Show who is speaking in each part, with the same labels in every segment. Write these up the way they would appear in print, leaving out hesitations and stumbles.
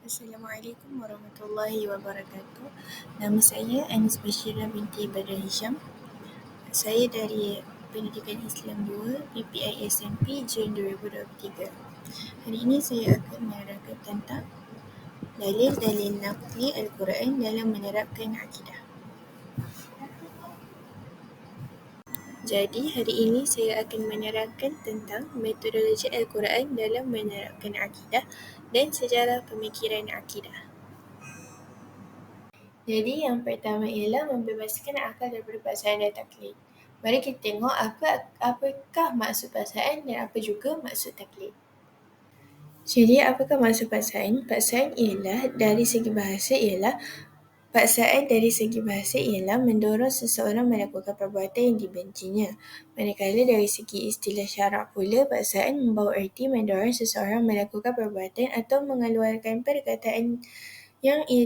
Speaker 1: Assalamualaikum warahmatullahi wabarakatuh. Nama saya Anis Bashira binti Badar Hisham. Saya dari Pendidikan Islam 2 PPI SMP Jun 2023. Hari ini saya akan menerangkan tentang dalil-dalil naqli Al-Quran dalam menerapkan akidah. Jadi hari ini saya akan menerangkan tentang metodologi Al-Quran dalam menerapkan akidah dan sejarah pemikiran akidah. Jadi yang pertama ialah membebaskan akal daripada paksaan dan taklid. Mari kita tengok apakah maksud paksaan dan apa juga maksud taklid. Jadi apakah maksud paksaan? Paksaan ialah dari segi bahasa ialah mendorong seseorang melakukan perbuatan yang dibencinya. Manakala dari segi istilah syarak pula, paksaan membawa erti mendorong seseorang melakukan perbuatan atau mengeluarkan perkataan yang ia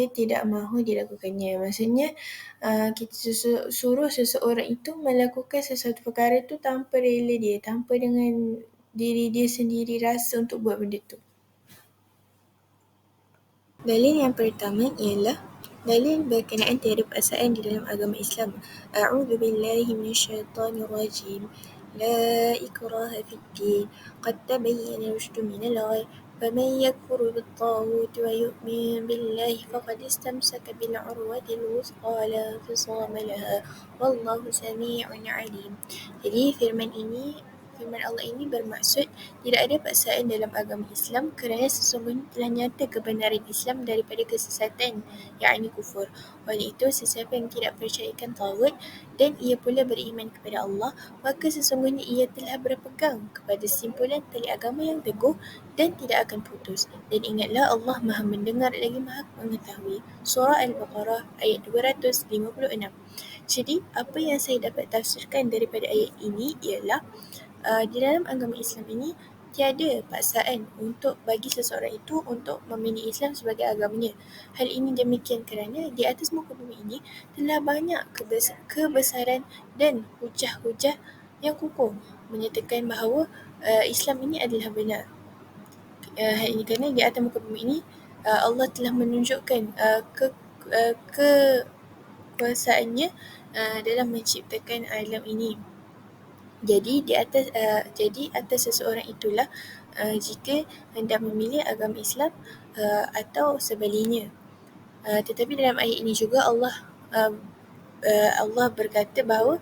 Speaker 1: tidak mahu dilakukannya. Maksudnya kita suruh seseorang itu melakukan sesuatu perkara itu tanpa rela dia, tanpa dengan diri dia sendiri rasa untuk buat benda tu. Dalil yang pertama ialah dalil berkenaan tiada paksaan di dalam agama Islam. A'udzu billahi minasyaitonir rajim. La ikraha fid din. Qad tabayyana rusydu minal ghayy. فمن يكفر بالطاغوت ويؤمن بالله فقد استمسك بالعروة الوثقى لا انفصام لها والله سميع عليم. Jadi firman Allah ini bermaksud tidak ada paksaan dalam agama Islam kerana sesungguhnya telah nyata kebenaran Islam daripada kesesatan, yakni kufur. Oleh itu, sesiapa yang tidak percayakan taghut dan ia pula beriman kepada Allah, maka sesungguhnya ia telah berpegang kepada simpulan tali agama yang teguh dan tidak akan putus. Dan ingatlah Allah Maha mendengar lagi Maha mengetahui. Surah Al-Baqarah ayat 256. Jadi, apa yang saya dapat tafsirkan daripada ayat ini ialah di dalam agama Islam ini tiada paksaan untuk bagi seseorang itu untuk memilih Islam sebagai agamanya. Hal ini demikian kerana di atas muka bumi ini telah banyak kebesaran dan hujah-hujah yang kukuh menyatakan bahawa Islam ini adalah benar. Hal ini kerana di atas muka bumi ini Allah telah menunjukkan kekuasaannya dalam menciptakan alam ini. Jadi atas seseorang itulah jika hendak memilih agama Islam atau sebaliknya. Tetapi dalam ayat ini juga Allah berkata bahawa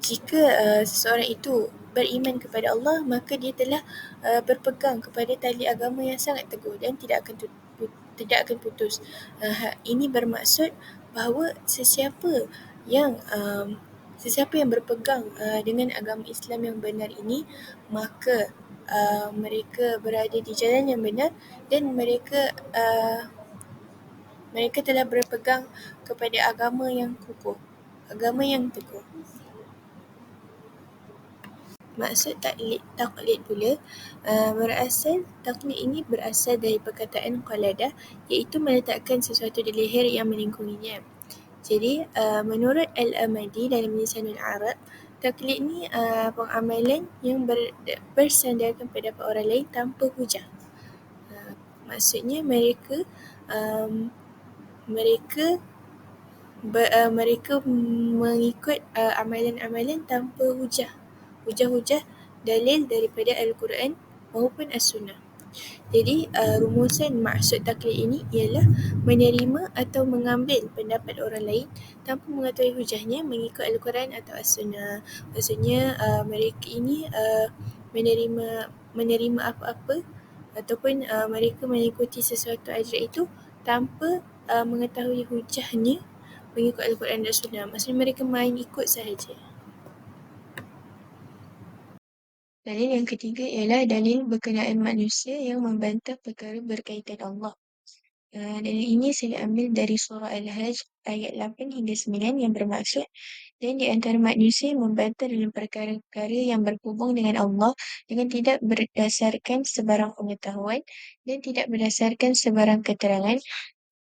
Speaker 1: jika seseorang itu beriman kepada Allah, maka dia telah berpegang kepada tali agama yang sangat teguh dan tidak akan putus. Ini bermaksud bahawa sesiapa yang berpegang dengan agama Islam yang benar ini, maka mereka berada di jalan yang benar dan mereka telah berpegang kepada agama yang kukuh, agama yang teguh. Maksud taklid pula taklid ini berasal dari perkataan qaladah, iaitu meletakkan sesuatu di leher yang melingkupinya. Jadi menurut Al-Amadi dalam Lisanul Arab, taklid ni pengamalan yang bersandarkan pada orang lain tanpa hujah. Maksudnya mereka mengikut amalan-amalan tanpa hujah-hujah dalil daripada Al-Quran maupun As-Sunnah. Jadi rumusan maksud taklid ini ialah menerima atau mengambil pendapat orang lain tanpa mengetahui hujahnya mengikut Al-Quran atau As-Sunnah. Maksudnya mereka ini menerima apa-apa ataupun mereka mengikuti sesuatu ajaran itu tanpa mengetahui hujahnya mengikut Al-Quran dan Sunnah. Maksudnya mereka main ikut sahaja. Dalil yang ketiga ialah dalil berkenaan manusia yang membantah perkara berkaitan Allah. Dalil ini saya ambil dari surah Al-Hajj ayat 8 hingga 9 yang bermaksud, dan di antara manusia yang membantah dalam perkara-perkara yang berhubung dengan Allah dengan tidak berdasarkan sebarang pengetahuan dan tidak berdasarkan sebarang keterangan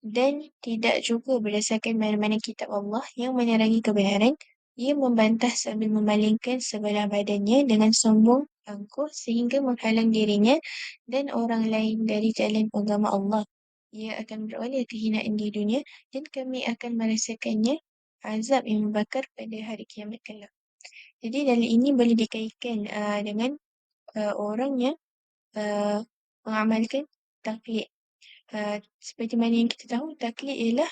Speaker 1: dan tidak juga berdasarkan mana-mana kitab Allah yang menerangi kebenaran, Ia membantah sambil memalingkan sebelah badannya dengan sombong angkuh sehingga menghalang dirinya dan orang lain dari jalan agama Allah. Ia akan beroleh kehinaan di dunia dan kami akan merasakannya azab yang membakar pada hari kiamat kelak. Jadi dalil ini boleh dikaitkan dengan orang yang uh, mengamalkan taklid. Seperti mana yang kita tahu, taklid ialah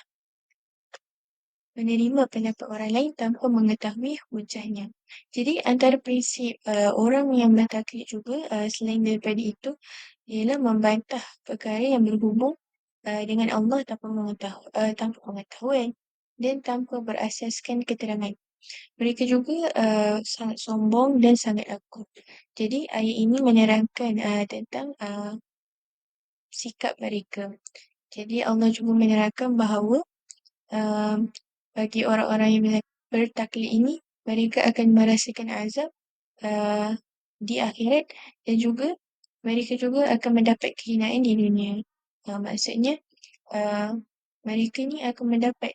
Speaker 1: menerima pendapat orang lain tanpa mengetahui hujahnya. Jadi antara prinsip orang yang bertaklid juga selain daripada itu ialah membantah perkara yang berhubung dengan Allah tanpa pengetahuan dan tanpa berasaskan keterangan. Mereka juga sangat sombong dan sangat akut. Jadi ayat ini menerangkan tentang sikap mereka. Jadi Allah juga menerangkan bahawa um, bagi orang-orang yang bertaklid ini, mereka akan merasakan azab uh, di akhirat dan juga mereka juga akan mendapat kehinaan di dunia. Maksudnya, uh, mereka ni akan mendapat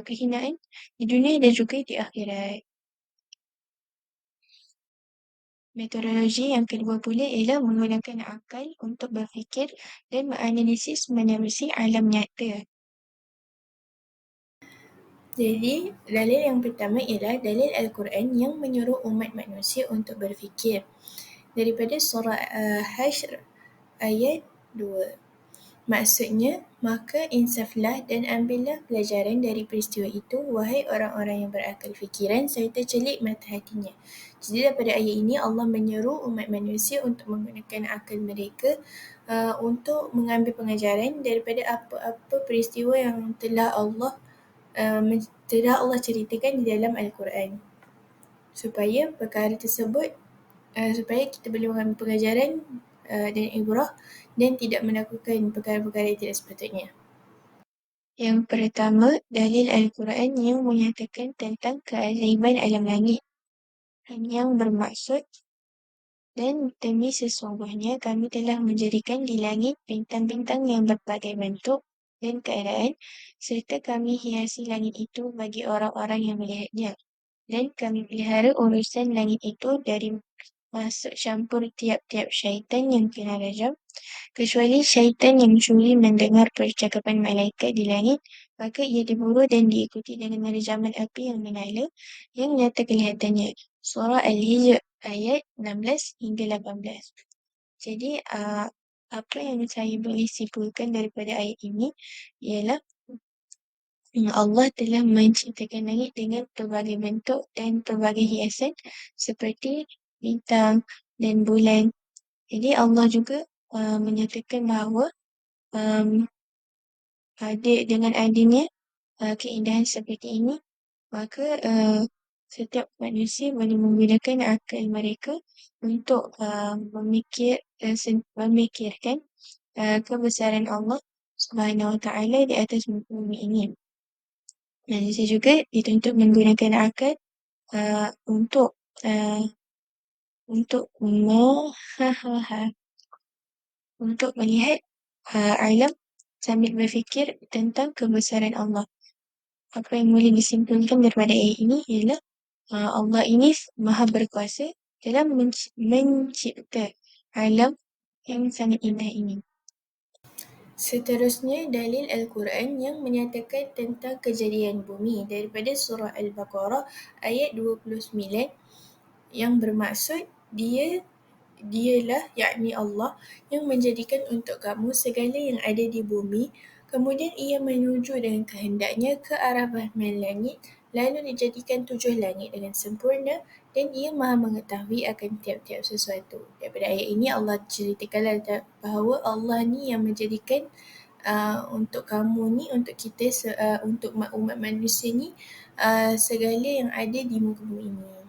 Speaker 1: kehinaan di dunia dan juga di akhirat. Metodologi yang kedua pula ialah menggunakan akal untuk berfikir dan menganalisis menerusi alam nyata. Jadi, dalil yang pertama ialah dalil Al-Quran yang menyuruh umat manusia untuk berfikir. Daripada surah Hashr ayat 2. Maksudnya, maka insaflah dan ambillah pelajaran dari peristiwa itu, wahai orang-orang yang berakal fikiran serta celik mata hatinya. Jadi daripada ayat ini Allah menyuruh umat manusia untuk menggunakan akal mereka untuk mengambil pengajaran daripada apa-apa peristiwa yang telah Allah ceritakan di dalam Al-Quran, supaya perkara tersebut supaya kita boleh mengambil pengajaran dan ibrah dan tidak melakukan perkara-perkara yang tidak sepatutnya. Yang pertama, dalil Al-Quran yang menyatakan tentang keajaiban alam langit yang bermaksud dan demi sesungguhnya kami telah menjadikan di langit bintang-bintang yang berbagai bentuk dan keadaan serta kami hiasi langit itu bagi orang-orang yang melihatnya. Dan kami pelihara urusan langit itu dari masuk campur tiap-tiap syaitan yang kena rajam, kecuali syaitan yang curi mendengar percakapan malaikat di langit, maka ia diburu dan diikuti dengan rejaman api yang menyala yang nyata kelihatannya. Surah Al-Hijr ayat 16 hingga 18. Jadi, apa yang saya boleh simpulkan daripada ayat ini ialah Allah telah menciptakan langit dengan pelbagai bentuk dan pelbagai hiasan seperti bintang dan bulan. Jadi Allah juga menyatakan bahawa um, dengan adanya keindahan seperti ini, maka setiap manusia boleh menggunakan akal mereka untuk memikirkan kebesaran Allah Subhanahu Wa Taala di atas bumi ini. Manusia juga dituntut menggunakan akal untuk uh, untuk untuk melihat alam sambil berfikir tentang kebesaran Allah. Apa yang boleh disimpulkan daripada ayat ini ialah Allah ini maha berkuasa dalam mencipta alam yang sangat indah ini. Seterusnya, dalil Al-Quran yang menyatakan tentang kejadian bumi daripada surah Al-Baqarah ayat 29 yang bermaksud dialah yakni Allah yang menjadikan untuk kamu segala yang ada di bumi, kemudian ia menuju dengan kehendaknya ke arah bahman langit, lalu dijadikan 7 langit dengan sempurna dan ia maha mengetahui akan tiap-tiap sesuatu. Daripada ayat ini Allah ceritakan bahawa Allah ni yang menjadikan untuk kamu ni, untuk kita, untuk umat manusia ni segala yang ada di muka bumi ini.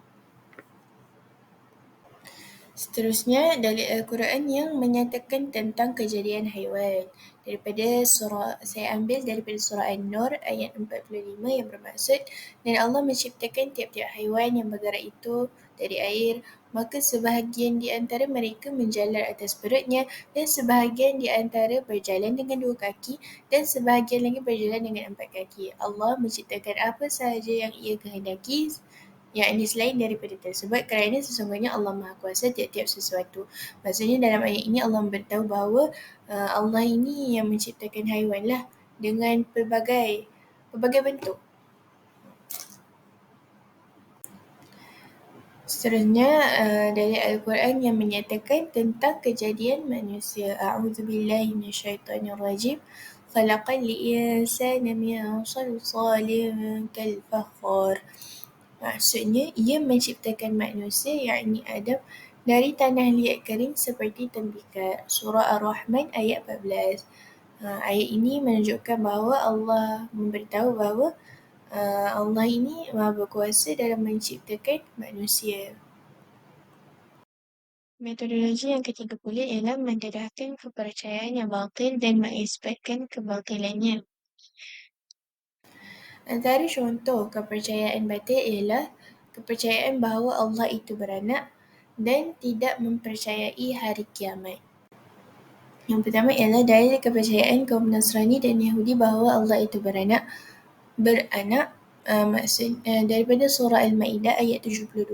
Speaker 1: Seterusnya, dalil Al-Quran yang menyatakan tentang kejadian haiwan. Saya ambil daripada surah An-Nur ayat 45 yang bermaksud, dan Allah menciptakan tiap-tiap haiwan yang bergerak itu dari air, maka sebahagian di antara mereka menjalar atas perutnya dan sebahagian di antara berjalan dengan 2 kaki dan sebahagian lagi berjalan dengan 4 kaki. Allah menciptakan apa sahaja yang ia kehendaki yakni selain daripada tersebut, kerana sesungguhnya Allah Maha Kuasa tiap-tiap sesuatu. Maksudnya dalam ayat ini Allah memberitahu bahawa Allah ini yang menciptakan haiwan lah dengan pelbagai bentuk. Seterusnya dari Al-Quran yang menyatakan tentang kejadian manusia. A'udzubillahi minasyaitonirrajim. Khalaqal insana min salsalin kalfakhar. Maksudnya ia menciptakan manusia yakni Adam dari tanah liat kering seperti tembikar. Surah Ar-Rahman ayat 14. Ayat ini menunjukkan bahawa Allah memberitahu bahawa Allah ini maha berkuasa dalam menciptakan manusia. Metodologi yang ke-30 ialah mendedahkan kepercayaan yang batil dan mengisbatkan kebatilannya. Antara contoh kepercayaan batil ialah kepercayaan bahawa Allah itu beranak dan tidak mempercayai hari kiamat. Yang pertama ialah dari kepercayaan kaum Nasrani dan Yahudi bahawa Allah itu beranak, daripada surah Al-Maidah ayat 72,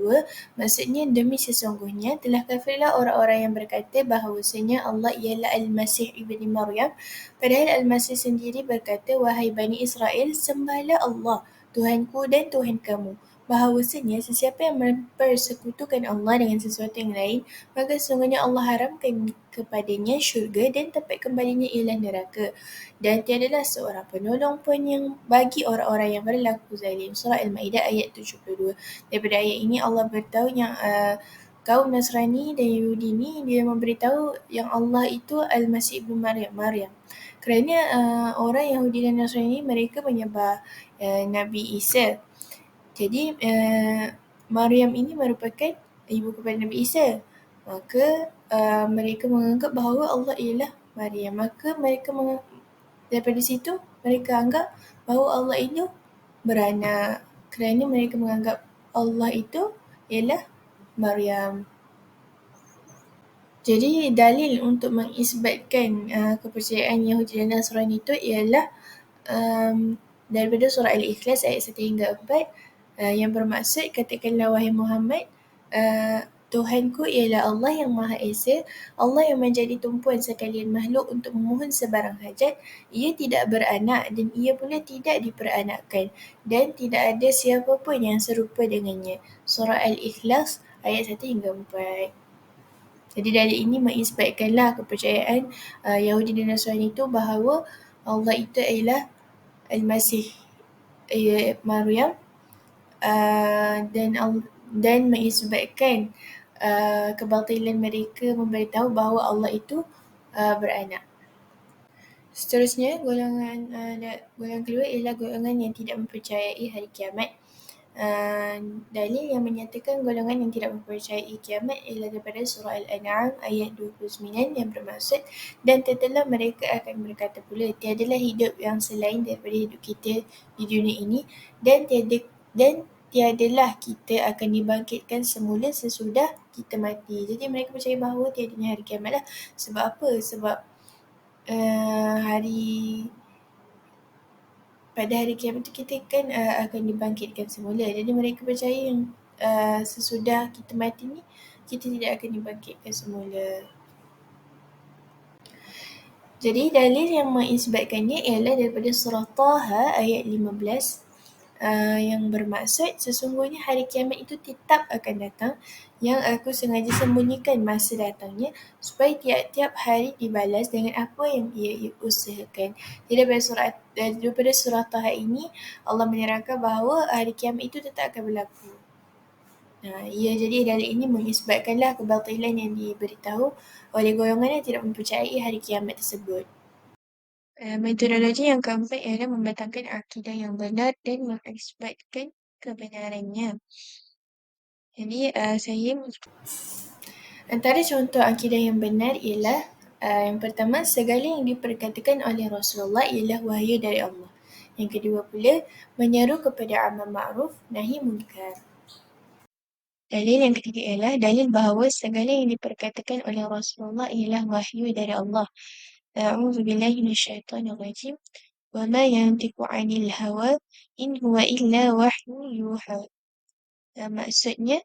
Speaker 1: maksudnya demi sesungguhnya telah kafirlah orang-orang yang berkata bahawasanya Allah ialah Al-Masih ibni Maryam, padahal Al-Masih sendiri berkata, wahai Bani Israel, sembahlah Allah, Tuhanku dan Tuhan kamu. Bahawasanya sesiapa yang mempersekutukan Allah dengan sesuatu yang lain, maka sesungguhnya Allah haramkan kepadanya syurga dan tempat kembalinya ialah neraka. Dan tiadalah seorang penolong pun yang bagi orang-orang yang berlaku zalim. Surah Al-Maidah ayat 72. Daripada ayat ini Allah beritahu yang kaum Nasrani dan Yahudi ni dia memberitahu yang Allah itu Al-Masih ibn Maryam. Kerana orang Yahudi dan Nasrani mereka menyembah Nabi Isa. Jadi Maryam ini merupakan ibu kepada Nabi Isa. Maka mereka menganggap bahawa Allah ialah Maryam. Maka daripada situ mereka anggap bahawa Allah itu beranak kerana mereka menganggap Allah itu ialah Maryam. Jadi dalil untuk mengisbatkan kepercayaan Yahudi dan Nasrani itu ialah daripada surah Al-Ikhlas ayat 1 hingga 4 yang bermaksud, katakanlah wahai Muhammad, Tuhanku ialah Allah yang Maha Esa, Allah yang menjadi tumpuan sekalian makhluk untuk memohon sebarang hajat, ia tidak beranak dan ia pula tidak diperanakkan dan tidak ada siapa pun yang serupa dengannya. Surah Al-Ikhlas ayat 1 hingga 4. Jadi dari ini mengisbatkanlah kepercayaan Yahudi dan Nasrani itu bahawa Allah itu ialah Al-Masih Maryam, dan mengisbatkan kebatilan mereka memberitahu bahawa Allah itu beranak. Seterusnya, golongan kedua ialah golongan yang tidak mempercayai hari kiamat. Dalil yang menyatakan golongan yang tidak mempercayai kiamat ialah daripada surah Al-An'am ayat 29 yang bermaksud, dan tentulah mereka akan berkata pula, tiadalah hidup yang selain daripada hidup kita di dunia ini, dan tiadalah kita akan dibangkitkan semula sesudah kita mati. Jadi mereka percaya bahawa tiadanya hari kiamat lah. Sebab apa? Sebab pada hari kiamat itu kita kan akan dibangkitkan semula. Jadi mereka percaya yang sesudah kita mati ni kita tidak akan dibangkitkan semula. Jadi dalil yang mengisbatkannya ialah daripada surah Taha ayat 15 yang bermaksud, sesungguhnya hari kiamat itu tetap akan datang, yang aku sengaja sembunyikan masa datangnya supaya tiap-tiap hari dibalas dengan apa yang ia usahakan. Jadi daripada surah Taha ini Allah menerangkan bahawa hari kiamat itu tetap akan berlaku. Jadi dalil ini mengisbatkanlah kebatilan yang diberitahu oleh golongan yang tidak mempercayai hari kiamat tersebut. Metodologi yang keempat ialah membatangkan akidah yang benar dan mengisbatkan kebenarannya. Jadi antara contoh akidah yang benar ialah yang pertama, segala yang diperkatakan oleh Rasulullah ialah wahyu dari Allah. Yang kedua pula, menyeru kepada amal ma'ruf nahi munkar. Dalil yang ketiga ialah dalil bahawa segala yang diperkatakan oleh Rasulullah ialah wahyu dari Allah. A'udzubillahi minasyaitonirrajim. Wa ma yantiqu 'anil hawa in huwa illa wahyun yuha.
Speaker 2: maksudnya,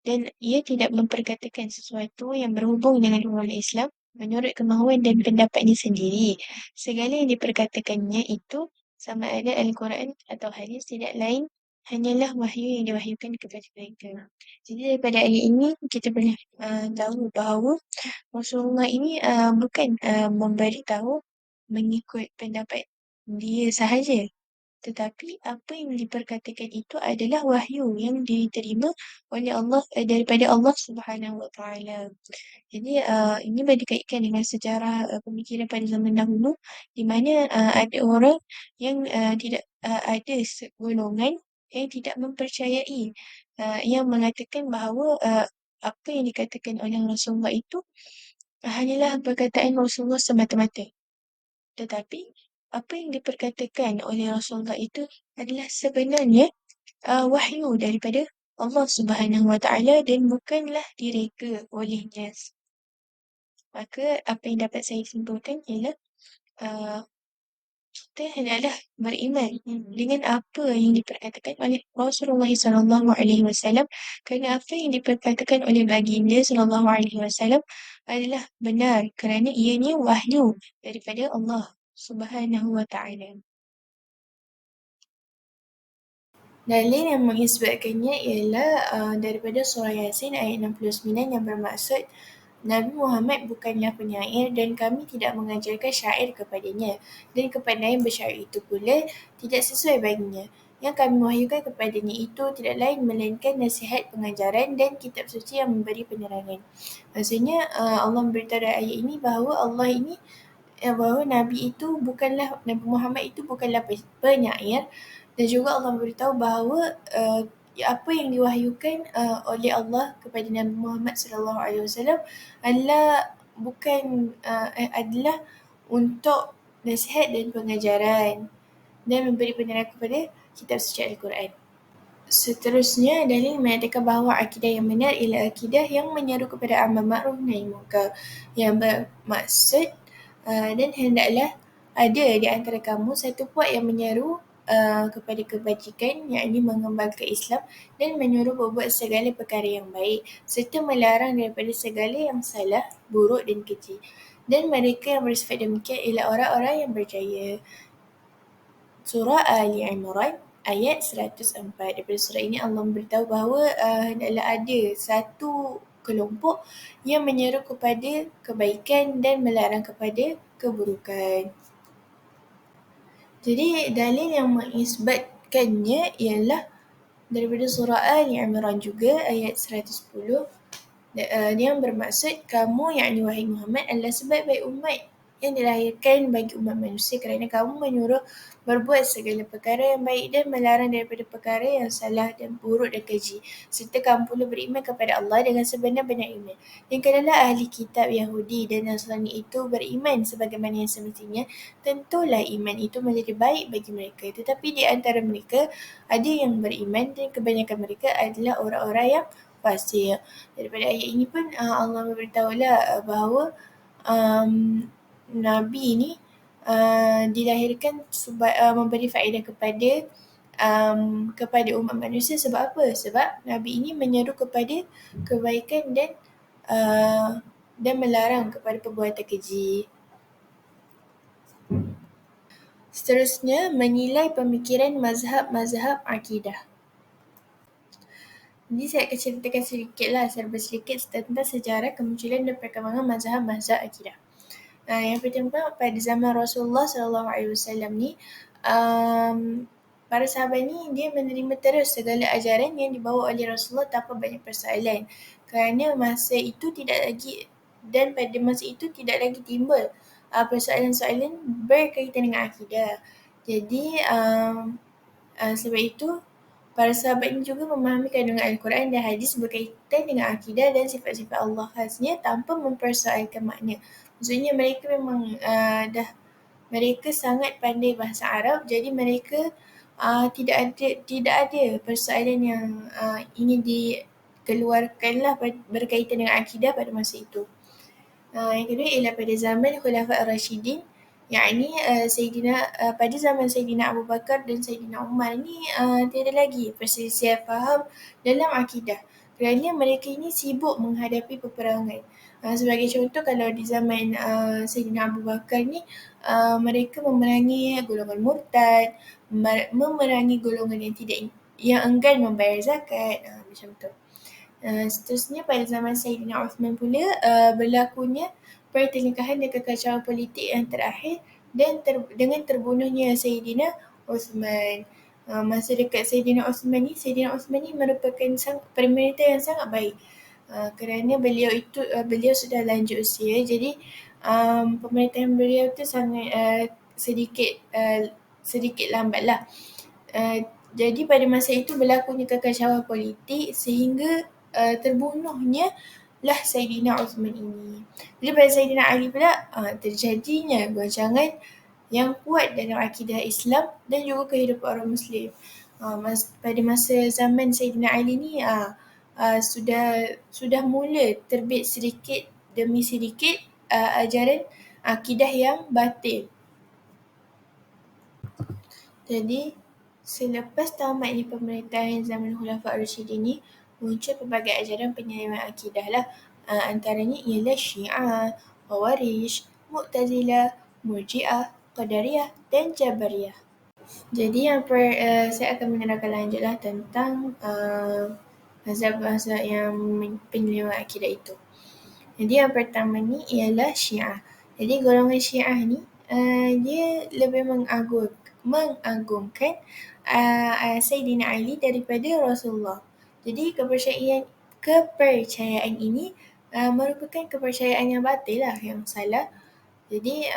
Speaker 2: dan ia tidak memperkatakan sesuatu yang berhubung dengan ulama Islam menurut kemahuan dan pendapatnya sendiri. Segala yang diperkatakannya itu sama ada Al-Quran atau hadis tidak lain hanyalah wahyu yang diwahyukan kepada mereka. Jadi daripada ayat ini kita boleh tahu bahawa Rasulullah ini bukan memberitahu mengikut pendapat dia sahaja, tetapi apa yang diperkatakan itu adalah wahyu yang diterima oleh Allah daripada Allah Subhanahu Wa Taala. Jadi ini boleh dikaitkan dengan sejarah pemikiran pada zaman dahulu, di mana ada orang yang tidak ada golongan yang tidak mempercayai, yang mengatakan bahawa apa yang dikatakan oleh Rasulullah itu hanyalah perkataan Rasulullah semata-mata. Tetapi apa yang diperkatakan oleh Rasulullah itu adalah sebenarnya wahyu daripada Allah Subhanahu Wa Taala dan bukanlah direka olehnya. Maka apa yang dapat saya simpulkan ialah uh, kita hendaklah beriman dengan apa yang diperkatakan oleh Rasulullah sallallahu alaihi wasallam, kerana apa yang diperkatakan oleh baginda sallallahu alaihi wasallam adalah benar kerana ianya wahyu daripada Allah Subhanahu wa taala.
Speaker 1: Dalil yang mengisbatkannya ialah daripada surah Yasin ayat 69 yang bermaksud Nabi Muhammad bukanlah penyair dan kami tidak mengajarkan syair kepadanya, dan kepada yang bersyair itu pula tidak sesuai baginya. Yang kami wahyukan kepadanya itu tidak lain melainkan nasihat, pengajaran dan kitab suci yang memberi penerangan. Maksudnya Allah memberitahu dalam ayat ini bahawa bahawa Nabi Muhammad itu bukanlah penyair, dan juga Allah memberitahu bahawa apa yang diwahyukan oleh Allah kepada Nabi Muhammad sallallahu alaihi wasallam adalah bukan adalah untuk nasihat dan pengajaran dan memberi penerangan kepada kitab suci Al-Quran. Seterusnya, dalil mengatakan bahawa akidah yang benar ialah akidah yang menyeru kepada amar ma'ruf nahi munkar, yang bermaksud dan hendaklah ada di antara kamu satu puak yang menyeru kepada kebajikan, yakni mengembangkan Islam, dan menyuruh berbuat segala perkara yang baik serta melarang daripada segala yang salah, buruk dan keji. Dan mereka yang bersifat demikian ialah orang-orang yang berjaya. Surah Ali Imran ayat 104. Daripada surah ini Allah memberitahu bahawa hendaklah ada satu kelompok yang menyeru kepada kebaikan dan melarang kepada keburukan. Jadi dalil yang mengisbatkannya ialah daripada surah Ali Imran juga ayat 110, yang bermaksud kamu, yakni wahai Muhammad, adalah sebaik-baik umat yang dilahirkan bagi umat manusia kerana kamu menyuruh berbuat segala perkara yang baik dan melarang daripada perkara yang salah dan buruk dan keji, serta kamu pula beriman kepada Allah dengan sebenar-benar iman. Dan kalaupun ahli kitab Yahudi dan Nasrani itu beriman sebagaimana yang semestinya, tentulah iman itu menjadi baik bagi mereka. Tetapi di antara mereka ada yang beriman dan kebanyakan mereka adalah orang-orang yang fasik. Daripada ayat ini pun Allah memberitahulah bahawa Nabi ini dilahirkan memberi faedah kepada umat manusia. Sebab apa? Sebab Nabi ini menyeru kepada kebaikan dan melarang kepada perbuatan keji. Seterusnya, menilai pemikiran mazhab-mazhab akidah. Jadi saya akan ceritakan serba sedikit tentang sejarah kemunculan dan perkembangan mazhab-mazhab akidah. Yang pertama, pada zaman Rasulullah SAW ni, para sahabat ni dia menerima terus segala ajaran yang dibawa oleh Rasulullah tanpa banyak persoalan, kerana masa itu tidak lagi timbul persoalan-soalan berkaitan dengan akidah. Jadi sebab itu para sahabat ini juga memahami kandungan Al-Quran dan hadis berkaitan dengan akidah dan sifat-sifat Allah khasnya tanpa mempersoalkan makna. Maksudnya mereka memang mereka sangat pandai bahasa Arab, jadi mereka tidak ada persoalan yang ingin dikeluarkanlah berkaitan dengan akidah pada masa itu. Yang kedua ialah pada zaman Khulafa' Ar-Rashidin, yakni pada zaman Sayyidina Abu Bakar dan Sayyidina Umar ni tiada lagi perselisihan faham dalam akidah kerana mereka ini sibuk menghadapi peperangan. Sebagai contoh, kalau di zaman Sayyidina Abu Bakar ni mereka memerangi golongan murtad, memerangi golongan yang enggan membayar zakat, macam tu. Seterusnya pada zaman Sayyidina Uthman pula berlakunya pertelingkahan dan kekacauan politik yang terakhir dan dengan terbunuhnya Sayyidina Uthman. Masa dekat Sayyidina Uthman ni merupakan pemerintah yang sangat baik kerana beliau sudah lanjut usia, jadi pemerintahan beliau tu sangat sedikit lambat lah. Jadi pada masa itu berlakunya kekacauan politik sehingga terbunuhnya lah Sayyidina Uthman ini. Jadi pada Sayyidina Ali pula terjadinya goncangan yang kuat dalam akidah Islam dan juga kehidupan orang Muslim. Pada masa zaman Sayyidina Ali ni sudah mula terbit sedikit demi sedikit ajaran akidah yang batil. Jadi selepas tamatnya pemerintahan zaman Khulafa' Ar-Rasyidin ni, muncul pelbagai ajaran penyelewengan akidah lah. Antaranya ialah Syiah, Khawarij, Mu'tazilah, Murji'ah, Qadariyah dan Jabariyah. Jadi saya akan menerangkan lanjutlah tentang mazhab-mazhab yang penyelewengan akidah itu. Jadi yang pertama ni ialah Syiah. Jadi golongan Syiah ni dia lebih mengagungkan Sayyidina Ali daripada Rasulullah. Jadi kepercayaan ini merupakan kepercayaan yang batil lah, yang salah. Jadi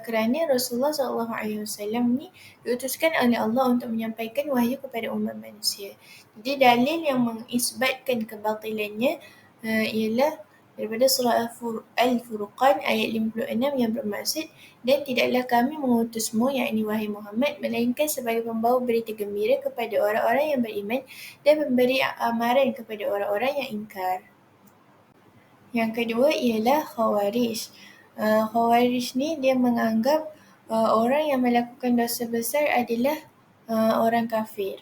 Speaker 1: kerana Rasulullah SAW ni diutuskan oleh Allah untuk menyampaikan wahyu kepada umat manusia. Jadi dalil yang mengisbatkan kebatilannya ialah daripada surah Al-Furqan ayat 56 yang bermaksud, dan tidaklah kami mengutusmu, yakni wahai Muhammad, melainkan sebagai pembawa berita gembira kepada orang-orang yang beriman dan memberi amaran kepada orang-orang yang ingkar. Yang kedua ialah Khawarij. Khawarij ni dia menganggap orang yang melakukan dosa besar adalah orang kafir.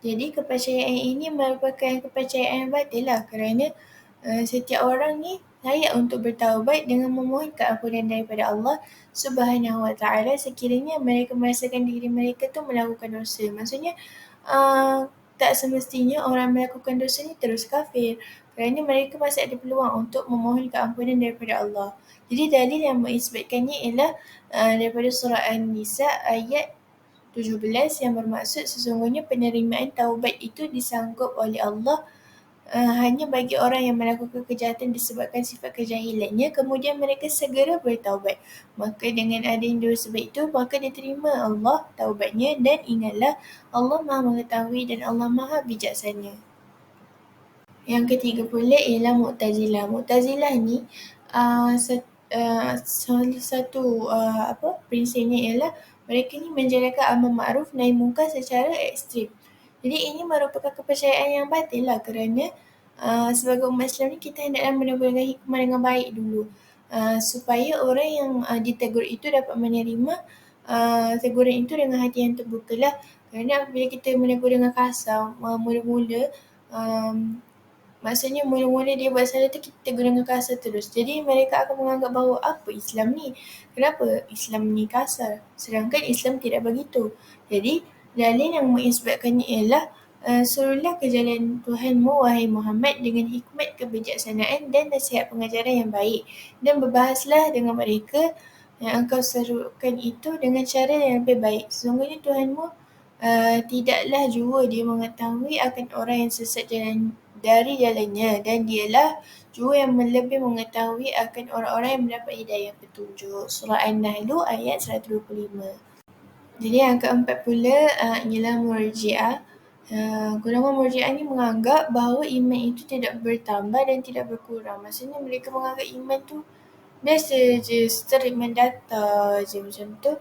Speaker 1: Jadi kepercayaan ini merupakan kepercayaan yang batil lah, kerana setiap orang ni layak untuk bertaubat dengan memohon keampunan daripada Allah Subhanahu Wa Taala sekiranya mereka merasakan diri mereka tu melakukan dosa. Maksudnya tak semestinya orang melakukan dosa ni terus kafir, kerana mereka masih ada peluang untuk memohon keampunan daripada Allah. Jadi dalil yang mengisbatkannya ialah daripada surah An-Nisa ayat 17 yang bermaksud sesungguhnya penerimaan taubat itu disanggup oleh Allah hanya bagi orang yang melakukan kejahatan disebabkan sifat kejahilannya, kemudian mereka segera bertaubat. Maka dengan adanya dua sebab itu, maka diterima Allah taubatnya, dan ingatlah Allah Maha mengetahui dan Allah Maha bijaksana. Yang ketiga pula ialah Mu'tazilah. Mu'tazilah ni salah satu prinsipnya ialah mereka ni menjalankan amar ma'ruf nahi munkar secara ekstrim. Jadi ini merupakan kepercayaan yang batil lah, kerana sebagai umat Islam ni kita hendaklah menegur dengan hikmah dengan baik dulu, supaya orang yang ditegur itu dapat menerima teguran itu dengan hati yang terbuka lah. Kerana apabila kita menegur dengan kasar, maksudnya mula-mula dia buat salah tu kita tegur dengan kasar terus. Jadi mereka akan menganggap bahawa apa Islam ni? Kenapa Islam ni kasar? Sedangkan Islam tidak begitu. Jadi dalil yang mengisbatkannya ialah suruhlah ke jalan Tuhanmu wahai Muhammad dengan hikmat, kebijaksanaan dan nasihat pengajaran yang baik, dan berbahaslah dengan mereka yang engkau serukan itu dengan cara yang lebih baik. Sesungguhnya Tuhanmu tidaklah jua dia mengetahui akan orang yang sesat dari jalannya, dan dialah jua yang lebih mengetahui akan orang-orang yang mendapat hidayah petunjuk. Surah An-Nahl ayat 125. Jadi yang keempat pula ialah Murji'ah. Golongan Murji'ah ni menganggap bahawa iman itu tidak bertambah dan tidak berkurang. Maksudnya mereka menganggap iman tu biasa je, setelah iman data je macam tu.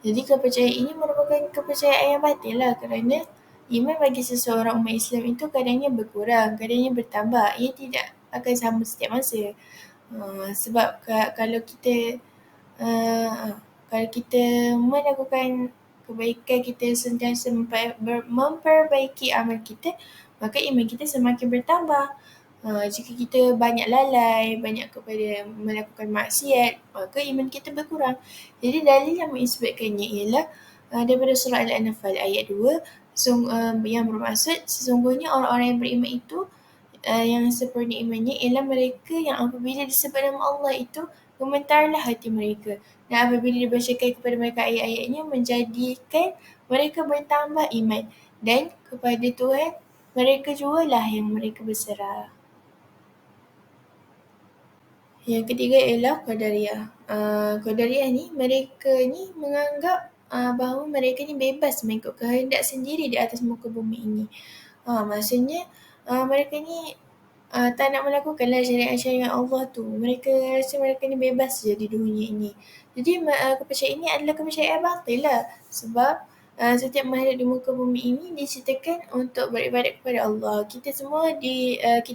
Speaker 1: Jadi kepercayaan ini merupakan kepercayaan yang batil lah, kerana iman bagi seseorang umat Islam itu kadangnya berkurang, kadangnya bertambah. Ia tidak akan sama setiap masa. Sebab kalau kita Kalau kita melakukan kebaikan, kita sentiasa memperbaiki amal kita, maka iman kita semakin bertambah. Jika kita banyak lalai, banyak kepada melakukan maksiat, maka iman kita berkurang. Jadi dalil yang mengisbatkannya ialah daripada surah Al-Anfal ayat 2, yang bermaksud sesungguhnya orang-orang yang beriman itu yang sempurna imannya ialah mereka yang apabila disebut nama Allah itu gemetarlah hati mereka, dan apabila dibacakan kepada mereka ayat-ayatnya menjadikan mereka bertambah iman, dan kepada Tuhan mereka jugalah yang mereka berserah. Yang ketiga ialah Qadariyah. Qadariyah ni mereka ni menganggap bahawa mereka ni bebas mengikut kehendak sendiri di atas muka bumi ini. Maksudnya mereka ni tak nak melakukanlah syariat-syariat Allah tu. Mereka rasa mereka ni bebas je di dunia ini. Jadi kepercayaan ini adalah kepercayaan batil lah. Sebab setiap makhluk di muka bumi ini diciptakan untuk beribadat kepada Allah. Kita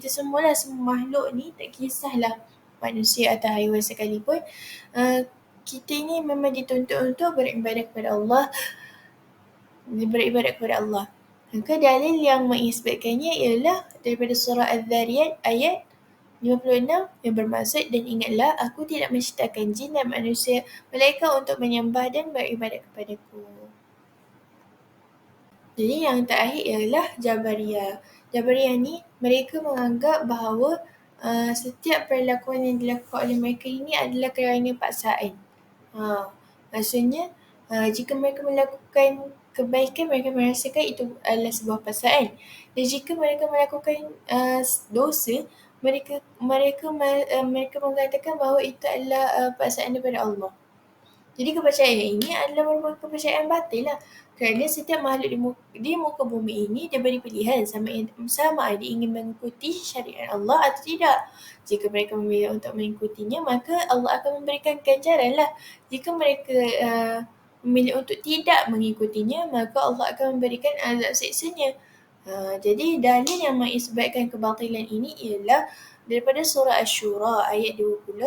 Speaker 1: semualah, semua makhluk ni, tak kisahlah manusia atau haiwan sekalipun, kita ini memang dituntut untuk beribadat kepada Allah. Maka dalil yang mengisbatkannya ialah daripada surah Az-Zariyat ayat 56 yang bermaksud, dan ingatlah aku tidak menciptakan jin dan manusia melainkan untuk menyembah dan beribadat kepadaku. Jadi yang terakhir ialah Jabariyah. Jabariyah ni mereka menganggap bahawa setiap perlakuan yang dilakukan oleh mereka ini adalah kerana paksaan. Maksudnya jika mereka melakukan kebaikan, mereka merasakan itu adalah sebuah paksaan. Dan jika mereka melakukan dosa, mereka mengatakan bahawa itu adalah paksaan daripada Allah. Jadi kepercayaan ini adalah merupakan kepercayaan batil lah. Kerana setiap makhluk di muka bumi ini diberi pilihan sama ada ingin mengikuti syariat Allah atau tidak. Jika mereka memilih untuk mengikutinya, maka Allah akan memberikan ganjaran lah. Jika mereka memilih untuk tidak mengikutinya, maka Allah akan memberikan azab siksanya. Jadi dalil yang mengisbatkan kebatilan ini ialah daripada surah Asy-Syura ayat 20,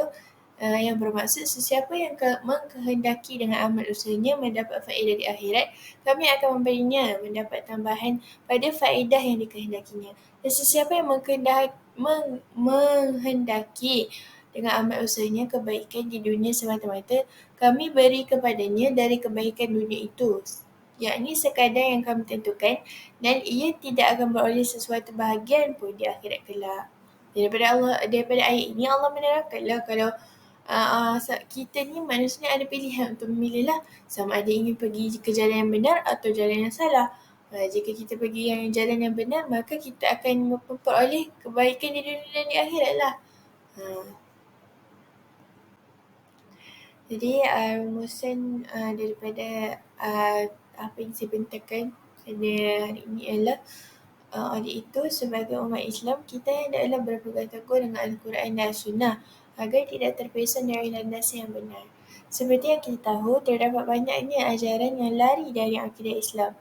Speaker 1: yang bermaksud sesiapa yang mengkehendaki dengan amal usahanya mendapat faedah di akhirat, kami akan memberinya mendapat tambahan pada faedah yang dikehendakinya. Dan sesiapa yang menghendaki dengan amal usahanya kebaikan di dunia semata-mata, kami beri kepadanya dari kebaikan dunia itu, yakni sekadar yang kami tentukan, dan ia tidak akan beroleh sesuatu bahagian pun di akhirat kelak. Daripada ayat ini Allah menerangkanlah kalau kita ni manusia ni ada pilihan untuk memilih lah, sama ada ingin pergi ke jalan yang benar atau jalan yang salah. Jika kita pergi yang jalan yang benar, maka kita akan memperoleh kebaikan di dunia dan di akhirat lah. Jadi rumusan daripada apa yang saya bentangkan pada hari ini ialah oleh itu, sebagai umat Islam, kita hendaklah berpegang teguh dengan Al-Quran dan Sunnah agar tidak terpesan dari landasan yang benar. Seperti yang kita tahu, terdapat banyaknya ajaran yang lari dari akidah Islam.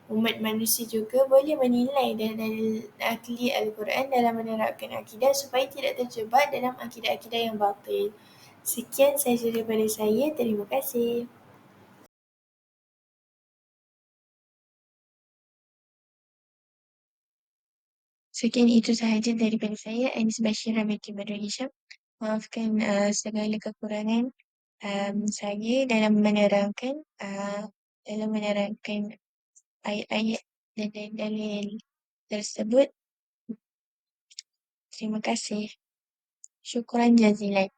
Speaker 1: Umat manusia juga boleh menilai dalil akli Al-Quran dalam menerapkan akidah supaya tidak terjebak dalam akidah-akidah yang batil. Sekian sahaja daripada saya. Terima kasih.
Speaker 2: Sekian itu sahaja daripada saya, Anis Bashira binti Badrul Hisham. Maafkan segala kekurangan saya dalam menerangkan ayat-ayat dan dalil tersebut. Terima kasih. Syukran jazilan.